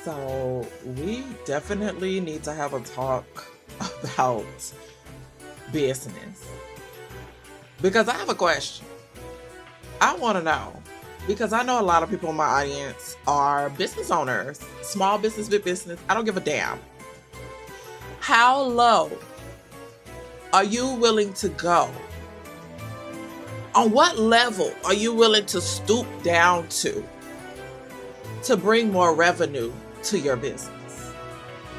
So we definitely need to have a talk about business because I have a question. I want to know because I know a lot of people in my audience are business owners, small business, big business. I don't give a damn. How low are you willing to go? On what level are you willing to stoop down to bring more revenue to your business?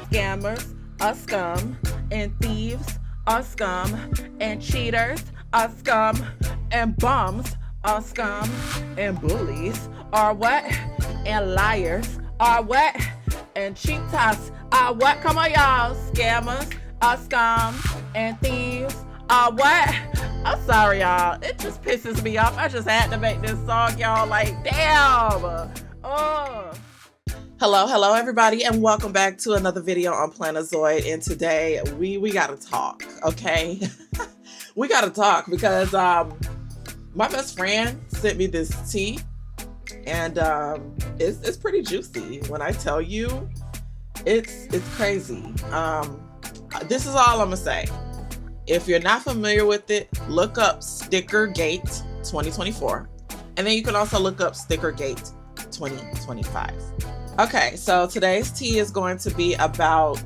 Scammers are scum, and thieves are scum, and cheaters are scum, and bums are scum, and bullies are what? And liars are what? And cheaters are what? Come on, y'all. Scammers are scum, and thieves are what? I'm sorry, y'all. It just pisses me off. I just had to make this song, y'all. Like, damn. Oh. Hello everybody, and welcome back to another video on Plannerzoid. And today we gotta talk, okay? We gotta talk because my best friend sent me this tea, and it's pretty juicy. When I tell you, it's crazy. This is all I'm gonna say. If you're not familiar with it, look up StickerGate 2024, and then you can also look up StickerGate 2025. Okay, so today's tea is going to be about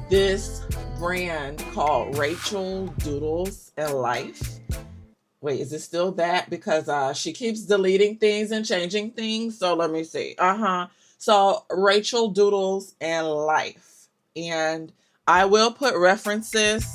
this brand called RachelsDoodlesandMore. Wait, is it still that? Because she keeps deleting things and changing things. So let me see. So RachelsDoodlesandMore. And I will put references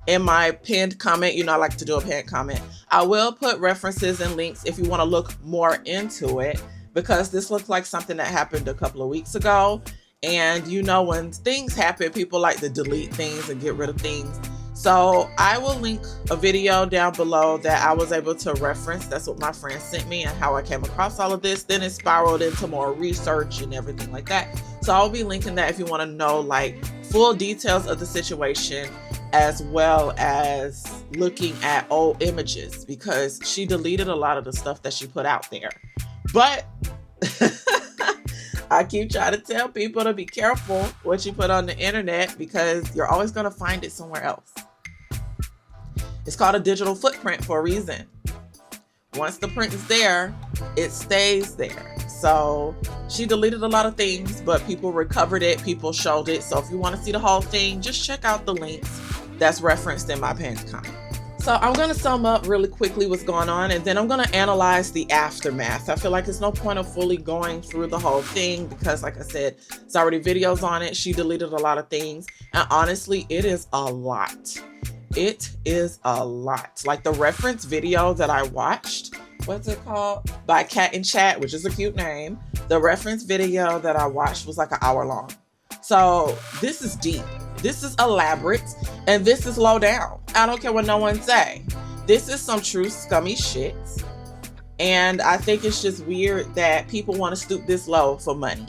in my pinned comment. You know, I like to do a pinned comment. I will put references and links if you want to look more into it, because this looks like something that happened a couple of weeks ago. And you know, when things happen, people like to delete things and get rid of things. So I will link a video down below that I was able to reference. That's what my friend sent me and how I came across all of this. Then it spiraled into more research and everything like that. So I'll be linking that if you want to know like full details of the situation, as well as looking at old images, because she deleted a lot of the stuff that she put out there. But I keep trying to tell people to be careful what you put on the internet, because you're always going to find it somewhere else. It's called a digital footprint for a reason. Once the print is there, it stays there. So she deleted a lot of things, but people recovered it, people showed it. So if you want to see the whole thing, just check out the links that's referenced in my pinned comment. So I'm going to sum up really quickly what's going on, and then I'm going to analyze the aftermath. I feel like there's no point of fully going through the whole thing because, like I said, there's already videos on it. She deleted a lot of things, and honestly, it is a lot. It is a lot. Like the reference video that I watched, what's it called? By Cat and Chat, which is a cute name. The reference video that I watched was like an hour long. So this is deep. This is elaborate, and this is low down. I don't care what no one say. This is some true scummy shit. And I think it's just weird that people want to stoop this low for money.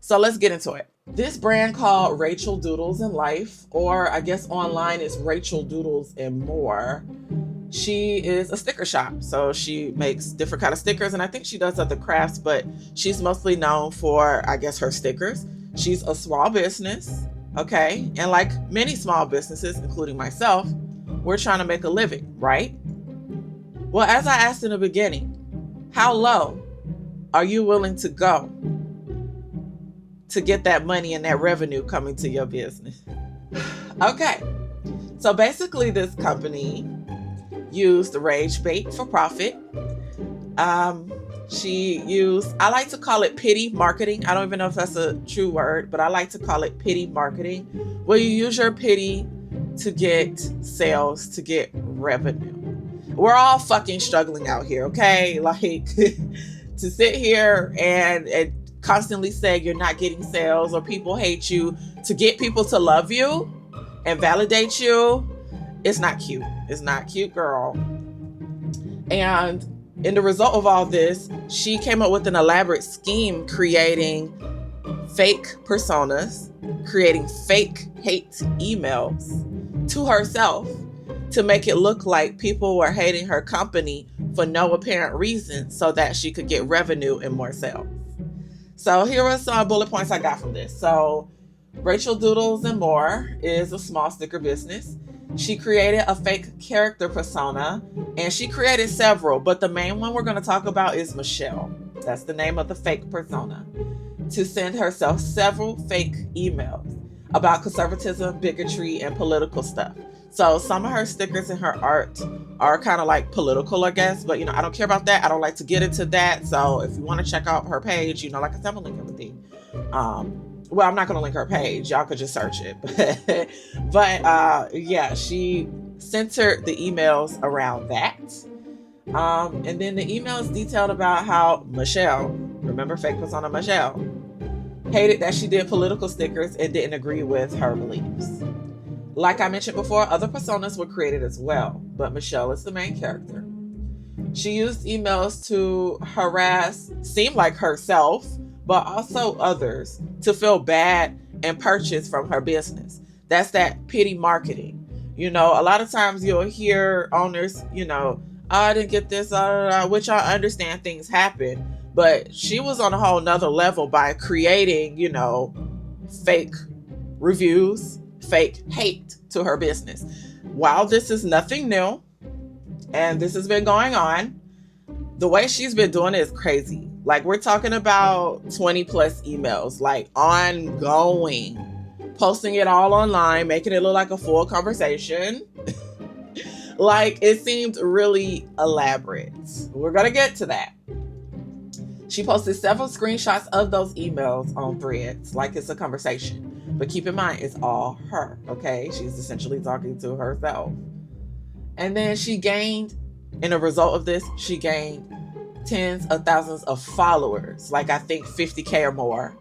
So let's get into it. This brand called RachelsDoodlesandMore, or I guess online is RachelsDoodlesandMore. She is a sticker shop. So she makes different kind of stickers, and I think she does other crafts, but she's mostly known for, I guess, her stickers. She's a small business. Okay, and like many small businesses, including myself, we're trying to make a living, right? Well, as I asked in the beginning, how low are you willing to go to get that money and that revenue coming to your business? Okay, so basically this company used rage bait for profit. She used, I like to call it pity marketing. I don't even know if that's a true word, but I like to call it pity marketing, where you use your pity to get sales, to get revenue. We're all fucking struggling out here, okay? Like to sit here and constantly say you're not getting sales or people hate you, to get people to love you and validate you, it's not cute. It's not cute, girl. And in the result of all this, she came up with an elaborate scheme creating fake personas, creating fake hate emails to herself to make it look like people were hating her company for no apparent reason so that she could get revenue and more sales. So here are some bullet points I got from this. So Rachel Doodles and More is a small sticker business. She created a fake character persona, and she created several, but the main one we're going to talk about is Michelle. That's the name of the fake persona. To send herself several fake emails about conservatism, bigotry, and political stuff. So some of her stickers and her art are kind of like political, I guess, but I don't care about that. I don't like to get into that. So if you want to check out her page, like I said, I'm gonna link everything. Well, I'm not gonna link her page. Y'all could just search it. but yeah, she centered the emails around that. And then the emails detailed about how Michelle, remember fake persona Michelle, hated that she did political stickers and didn't agree with her beliefs. Like I mentioned before, other personas were created as well, but Michelle is the main character. She used emails to harass, seem like herself, but also others to feel bad and purchase from her business. That's that pity marketing. A lot of times you'll hear owners, I didn't get this, which I understand things happen, but she was on a whole nother level by creating, fake reviews, fake hate to her business. While this is nothing new, and this has been going on, the way she's been doing it is crazy. Like, we're talking about 20 plus emails, like ongoing, posting it all online, making it look like a full conversation. Like, it seemed really elaborate. We're gonna get to that. She posted several screenshots of those emails on Threads, like it's a conversation. But keep in mind, it's all her, okay? She's essentially talking to herself. And then in a result of this, she gained tens of thousands of followers, like I think 50K or more.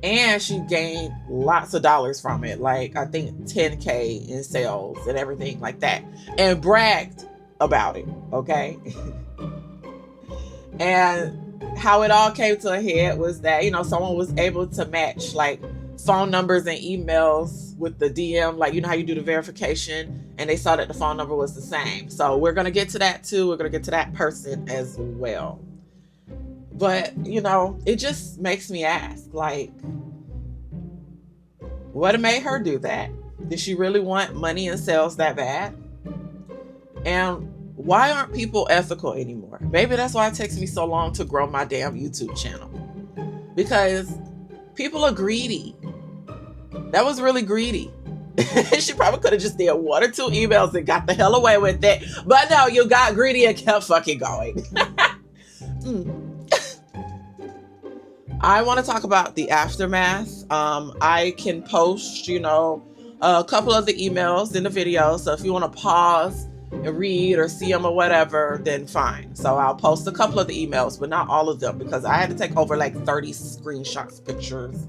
And she gained lots of dollars from it, like I think 10K in sales and everything like that. And bragged about it, okay? And how it all came to a head was that, someone was able to match like phone numbers and emails with the DM, like, how you do the verification, and they saw that the phone number was the same. So we're going to get to that too. We're going to get to that person as well. But, it just makes me ask, like, what made her do that? Did she really want money and sales that bad? And why aren't people ethical anymore? Maybe that's why it takes me so long to grow my damn YouTube channel. Because people are greedy. That was really greedy. She probably could have just did 1 or 2 emails and got the hell away with it. But no, you got greedy and kept fucking going. I want to talk about the aftermath. I can post, a couple of the emails in the video. So if you want to pause and read or see them or whatever, then fine. So I'll post a couple of the emails, but not all of them, because I had to take over like 30 screenshots, pictures.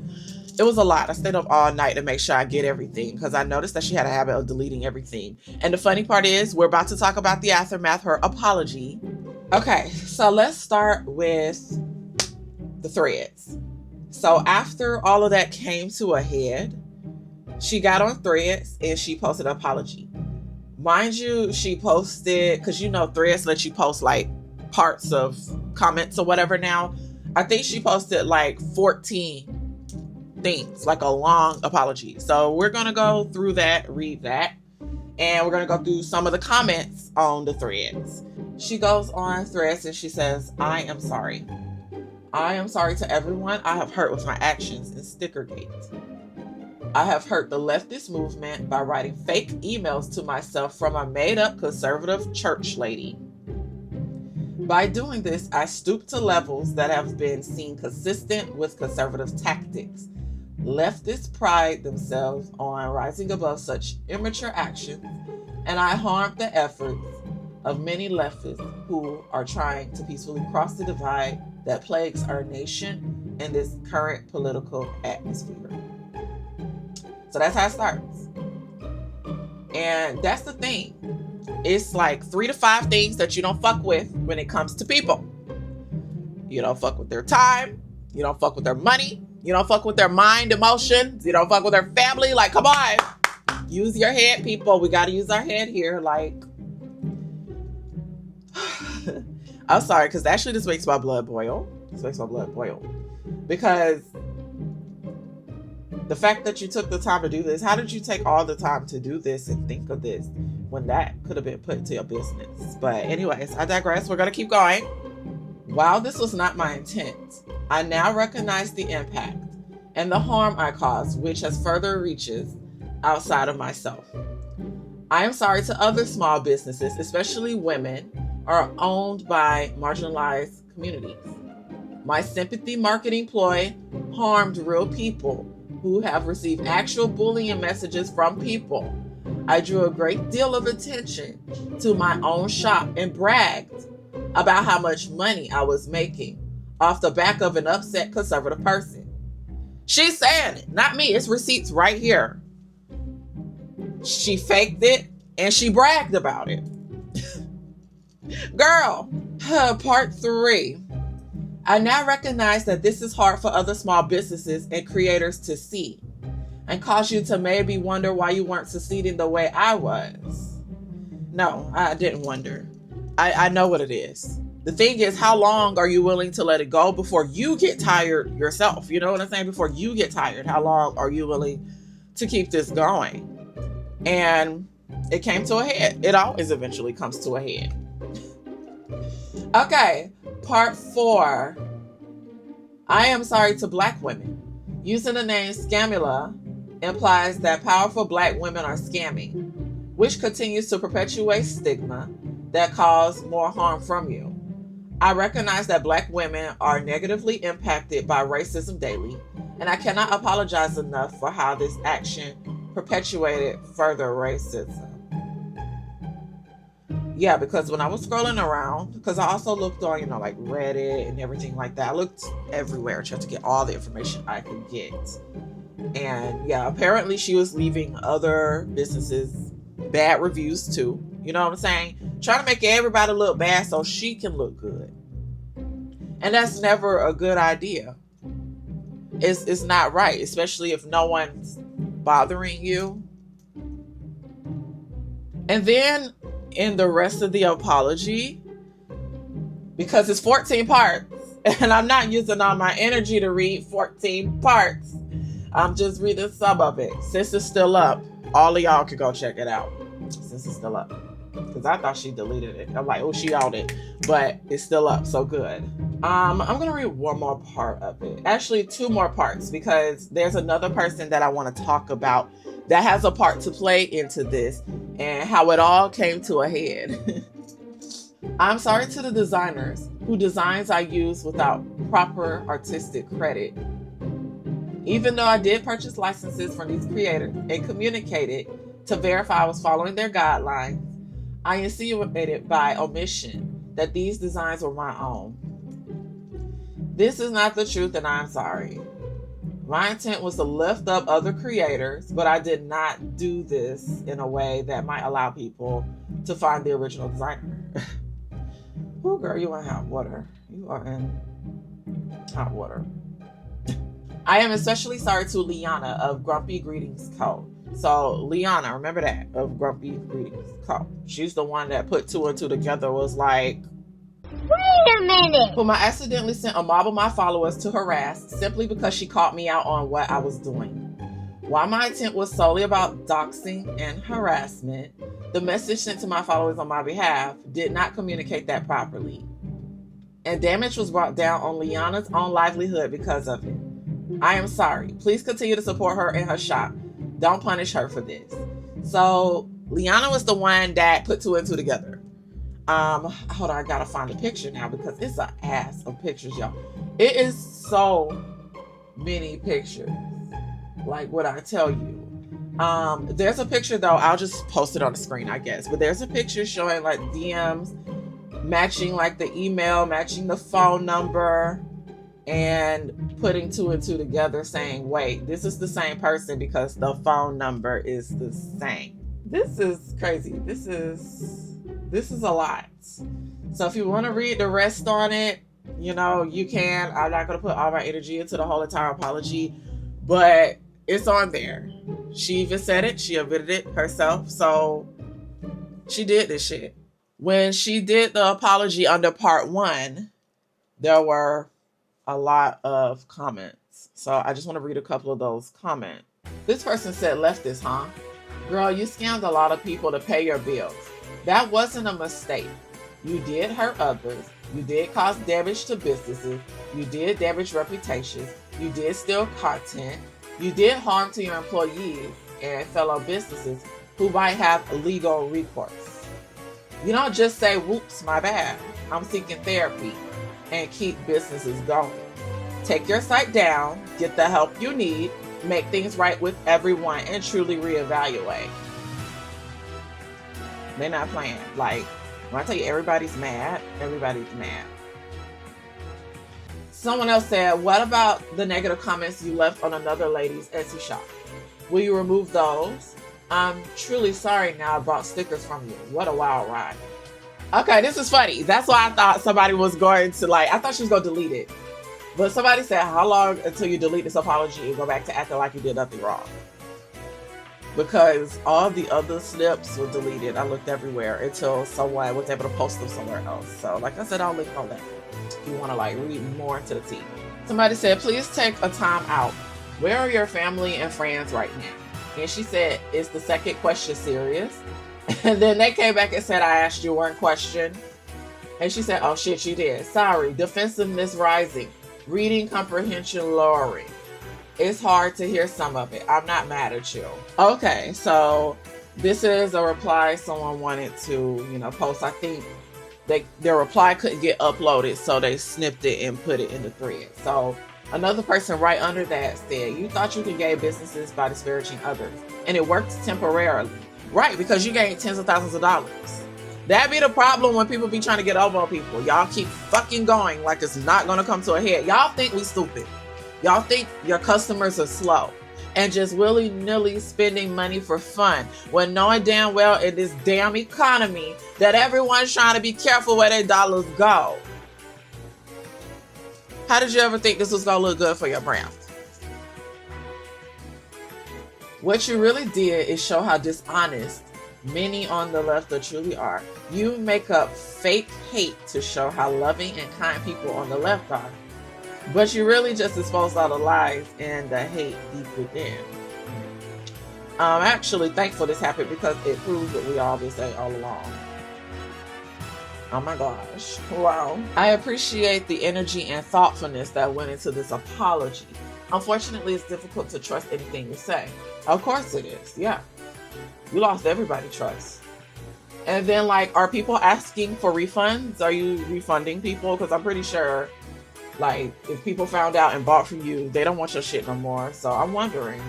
It was a lot. I stayed up all night to make sure I get everything, because I noticed that she had a habit of deleting everything. And the funny part is, we're about to talk about the aftermath, her apology. Okay, so let's start with the Threads. So after all of that came to a head, she got on Threads and she posted an apology. Mind you, she posted, because Threads lets you post like parts of comments or whatever now. I think she posted like 14 things, like a long apology. So we're going to go through that, read that, and we're going to go through some of the comments on the Threads. She goes on Threads and she says, I am sorry. I am sorry to everyone I have hurt with my actions in StickerGate. I have hurt the leftist movement by writing fake emails to myself from a made-up conservative church lady. By doing this, I stooped to levels that have been seen consistent with conservative tactics. Leftists pride themselves on rising above such immature actions, and I harmed the efforts of many leftists who are trying to peacefully cross the divide that plagues our nation in this current political atmosphere. So that's how it starts. And that's the thing. It's like 3 to 5 things that you don't fuck with when it comes to people. You don't fuck with their time. You don't fuck with their money. You don't fuck with their mind, emotions. You don't fuck with their family. Like, come on. Use your head, people. We got to use our head here. Like, I'm sorry, because actually this makes my blood boil. Because the fact that you took the time to do this, how did you take all the time to do this and think of this when that could have been put into your business? But anyways, I digress. We're going to keep going. While this was not my intent, I now recognize the impact and the harm I caused, which has further reaches outside of myself. I am sorry to other small businesses, especially women, are owned by marginalized communities. My sympathy marketing ploy harmed real people who have received actual bullying messages from people. I drew a great deal of attention to my own shop and bragged about how much money I was making off the back of an upset conservative person. She's saying it, not me. It's receipts right here. She faked it and she bragged about it. Girl, part 3. I now recognize that this is hard for other small businesses and creators to see and cause you to maybe wonder why you weren't succeeding the way I was. No, I didn't wonder. I know what it is. The thing is, how long are you willing to let it go before you get tired yourself? You know what I'm saying? Before you get tired, how long are you willing to keep this going? And it came to a head. It always eventually comes to a head. Okay, part 4. I am sorry to Black women. Using the name Scamula implies that powerful Black women are scamming, which continues to perpetuate stigma that cause more harm from you. I recognize that Black women are negatively impacted by racism daily, and I cannot apologize enough for how this action perpetuated further racism. Yeah, because when I was scrolling around, because I also looked on, like Reddit and everything like that. I looked everywhere trying to get all the information I could get. And yeah, apparently she was leaving other businesses bad reviews too. You know what I'm saying? Trying to make everybody look bad so she can look good. And that's never a good idea. It's not right, especially if no one's bothering you. And then in the rest of the apology, because it's 14 parts, and I'm not using all my energy to read 14 parts. I'm just reading some of it. Since it's still up, all of y'all can go check it out. Since it's still up. Because I thought she deleted it. I'm like, oh, she owned it. But it's still up, so good. I'm going to read one more part of it. Actually, 2 more parts, because there's another person that I want to talk about that has a part to play into this and how it all came to a head. I'm sorry to the designers whose designs I use without proper artistic credit. Even though I did purchase licenses from these creators and communicated to verify I was following their guidelines, I insinuated by omission that these designs were my own. This is not the truth, and I'm sorry. My intent was to lift up other creators, but I did not do this in a way that might allow people to find the original designer. Oh, girl, you in hot water. You are in hot water. I am especially sorry to Liana of Grumpy Greetings Co. So Liana, remember that, of Grumpy Greetings Co. She's the one that put 2 and 2 together, was like, wait a minute, whom I accidentally sent a mob of my followers to harass simply because she caught me out on what I was doing. While my intent was solely about doxing and harassment, the message sent to my followers on my behalf did not communicate that properly. And damage was brought down on Liana's own livelihood because of it. I am sorry. Please continue to support her in her shop. Don't punish her for this. So Liana was the one that put 2 and 2 together. Hold on, I gotta find a picture now because it's an ass of pictures, y'all. It is so many pictures. Like what I tell you. There's a picture though, I'll just post it on the screen, I guess. But there's a picture showing like DMs matching like the email, matching the phone number, and putting 2 and 2 together saying, wait, this is the same person because the phone number is the same. This is crazy. This is a lot. So if you want to read the rest on it, you can. I'm not going to put all my energy into the whole entire apology, but it's on there. She even said it. She admitted it herself. So she did this shit. When she did the apology under part 1, there were a lot of comments. So I just want to read a couple of those comments. This person said, leftist, huh? Girl, you scammed a lot of people to pay your bills. That wasn't a mistake. You did hurt others. You did cause damage to businesses. You did damage reputations. You did steal content. You did harm to your employees and fellow businesses who might have legal recourse. You don't just say, whoops, my bad. I'm seeking therapy, and keep businesses going. Take your site down, get the help you need, make things right with everyone, and truly reevaluate. They're not playing. Like, when I tell you everybody's mad, everybody's mad. Someone else said, what about the negative comments you left on another lady's Etsy shop? Will you remove those? I'm truly sorry now I brought stickers from you. What a wild ride. Okay, this is funny. That's why I thought somebody was going to, like, I thought she was going to delete it. But somebody said, how long until you delete this apology and go back to acting like you did nothing wrong? Because all the other snips were deleted. I looked everywhere until someone was able to post them somewhere else. So, like I said, I'll link on that if you want to, like, read more into the tea. Somebody said, please take a time out. Where are your family and friends right now? And she said, is the second question serious? And then they came back and said, I asked you one question. And she said, oh shit, you did. Sorry, defensiveness rising. Reading comprehension lowering. It's hard to hear some of it. I'm not mad at you. Okay, so this is a reply someone wanted to, post. I think their reply couldn't get uploaded, so they snipped it and put it in the thread. So another person right under that said, you thought you could gain businesses by disparaging others, and it worked temporarily. Right, because you gained tens of thousands of dollars. That be the problem when people be trying to get over on people. Y'all keep fucking going like it's not going to come to a head. Y'all think we stupid. Y'all think your customers are slow and just willy-nilly spending money for fun when knowing damn well in this damn economy that everyone's trying to be careful where their dollars go. How did you ever think this was going to look good for your brand? What you really did is show how dishonest many on the left truly are. You make up fake hate to show how loving and kind people on the left are. But you really just exposed all the lies and the hate deep within. I'm actually thankful this happened because it proves what we all been saying all along. Oh my gosh. Wow. I appreciate the energy and thoughtfulness that went into this apology. Unfortunately, it's difficult to trust anything you say. Of course it is. Yeah. You lost everybody's trust. And then, like, are people asking for refunds? Are you refunding people? Because I'm pretty sure, like, if people found out and bought from you, they don't want your shit no more. So I'm wondering.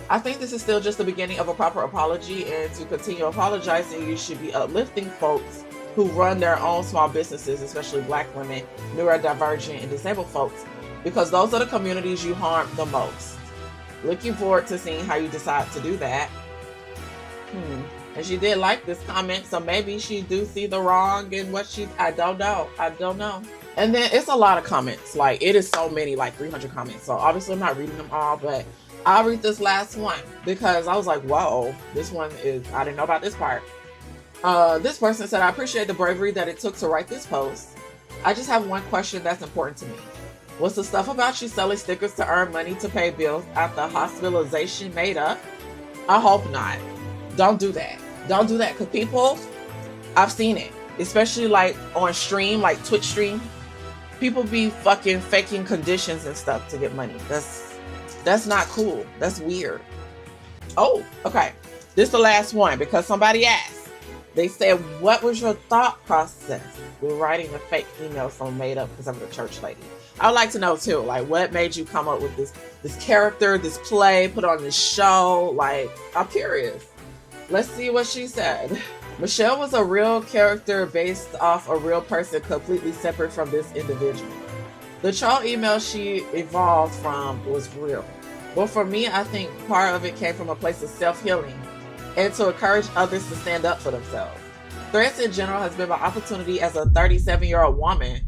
I think this is still just the beginning of a proper apology. And to continue apologizing, you should be uplifting folks who run their own small businesses, especially Black women, neurodivergent, and disabled folks, because those are the communities you harm the most. Looking forward to seeing how you decide to do that. And she did like this comment, so maybe she do see the wrong in what I don't know. And then it's a lot of comments. Like, it is so many, like 300 comments. So obviously I'm not reading them all, but I'll read this last one because I was like, whoa, this one is, I didn't know about this part. This person said, I appreciate the bravery that it took to write this post. I just have one question that's important to me. Was the stuff about you selling stickers to earn money to pay bills after hospitalization made up? I hope not. Don't do that. Don't do that, because people, I've seen it, especially like on stream, like Twitch stream. People be fucking faking conditions and stuff to get money. That's not cool. That's weird. Oh, okay. This is the last one because somebody asked. They said, what was your thought process with writing a fake email from made up because I'm a church lady? I would like to know too, like, what made you come up with this character, this play, put on this show? Like, I'm curious. Let's see what she said. Michelle was a real character based off a real person completely separate from this individual. The troll email she evolved from was real. But for me, I think part of it came from a place of self-healing and to encourage others to stand up for themselves. Threats in general has been my opportunity as a 37-year-old woman.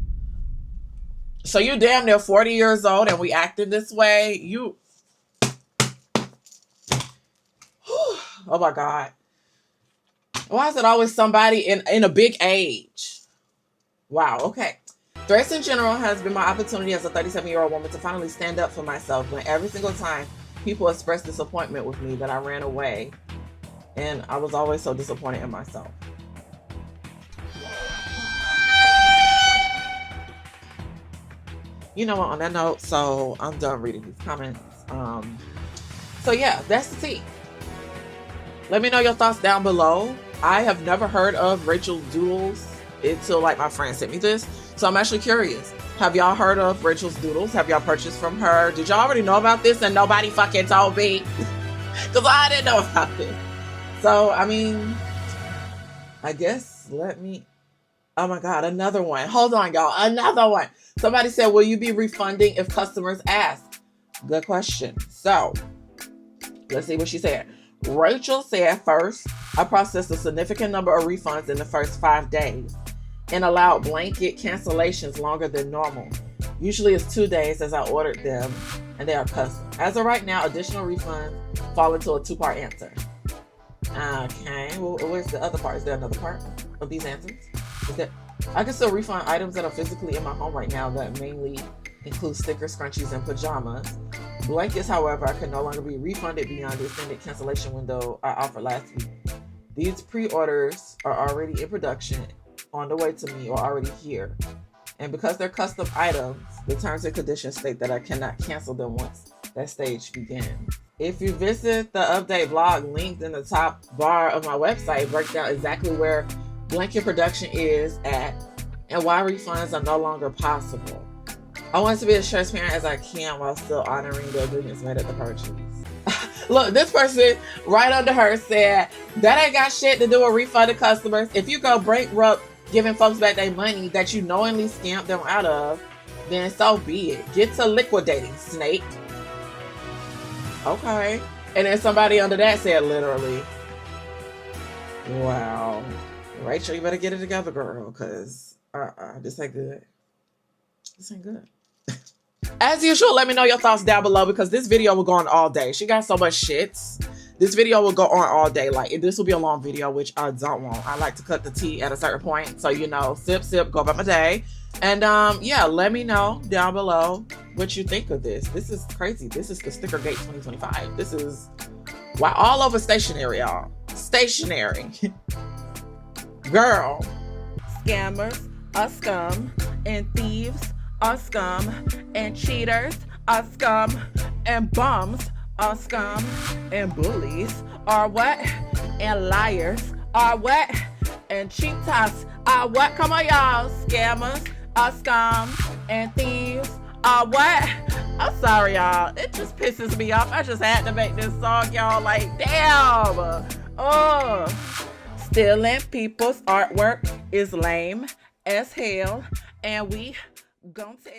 So you damn near 40 years old and we acting this way? Oh my God. Why is it always somebody in a big age? Wow, okay. Threats in general has been my opportunity as a 37-year-old woman to finally stand up for myself when every single time people expressed disappointment with me that I ran away, and I was always so disappointed in myself. You know what, on that note, so I'm done reading these comments. So yeah, that's the tea. Let me know your thoughts down below. I have never heard of Rachel Doodles until like my friend sent me this. So I'm actually curious. Have y'all heard of Rachel's Doodles? Have y'all purchased from her? Did y'all already know about this and nobody fucking told me? Because I didn't know about this. So, I mean, I guess oh my God, another one. Hold on, y'all. Another one. Somebody said, will you be refunding if customers ask? Good question. So, let's see what she said. Rachel said, first, I processed a significant number of refunds in the first 5 days and allowed blanket cancellations longer than normal. Usually it's 2 days as I ordered them and they are custom. As of right now, additional refunds fall into a 2-part answer. Okay, well, where's the other part? Is there another part of these answers? I can still refund items that are physically in my home right now that mainly include stickers, scrunchies, and pajamas. Blankets, however, I can no longer be refunded beyond the extended cancellation window I offered last week. These pre-orders are already in production, on the way to me, or already here. And because they're custom items, the terms and conditions state that I cannot cancel them once that stage begins. If you visit the update blog linked in the top bar of my website, it breaks down exactly where blanket production is at and why refunds are no longer possible. I want to be as transparent as I can while still honoring the agreements made at the purchase. Look, this person right under her said, that ain't got shit to do with refunded customers. If you go bankrupt giving folks back their money that you knowingly scammed them out of, then so be it. Get to liquidating, snake. Okay. And then somebody under that said, literally. Wow. Rachel, you better get it together, girl, because this ain't good. This ain't good. As usual, let me know your thoughts down below because this video will go on all day. She got so much shit. This video will go on all day. Like, this will be a long video, which I don't want. I like to cut the tea at a certain point. So, you know, sip, go about my day. And, yeah, let me know down below what you think of this. This is crazy. This is the StickerGate 2025. This is, wow, all over stationery, y'all. Stationery. Girl. Scammers are scum, and thieves are scum, and cheaters are scum, and bums are scum, and bullies are what? And liars are what? And cheaters are what? Come on, y'all. Scammers are scum, and thieves are what? I'm sorry, y'all. It just pisses me off. I just had to make this song, y'all. Like, damn. Oh. Stealing people's artwork is lame as hell, and we gon' tell.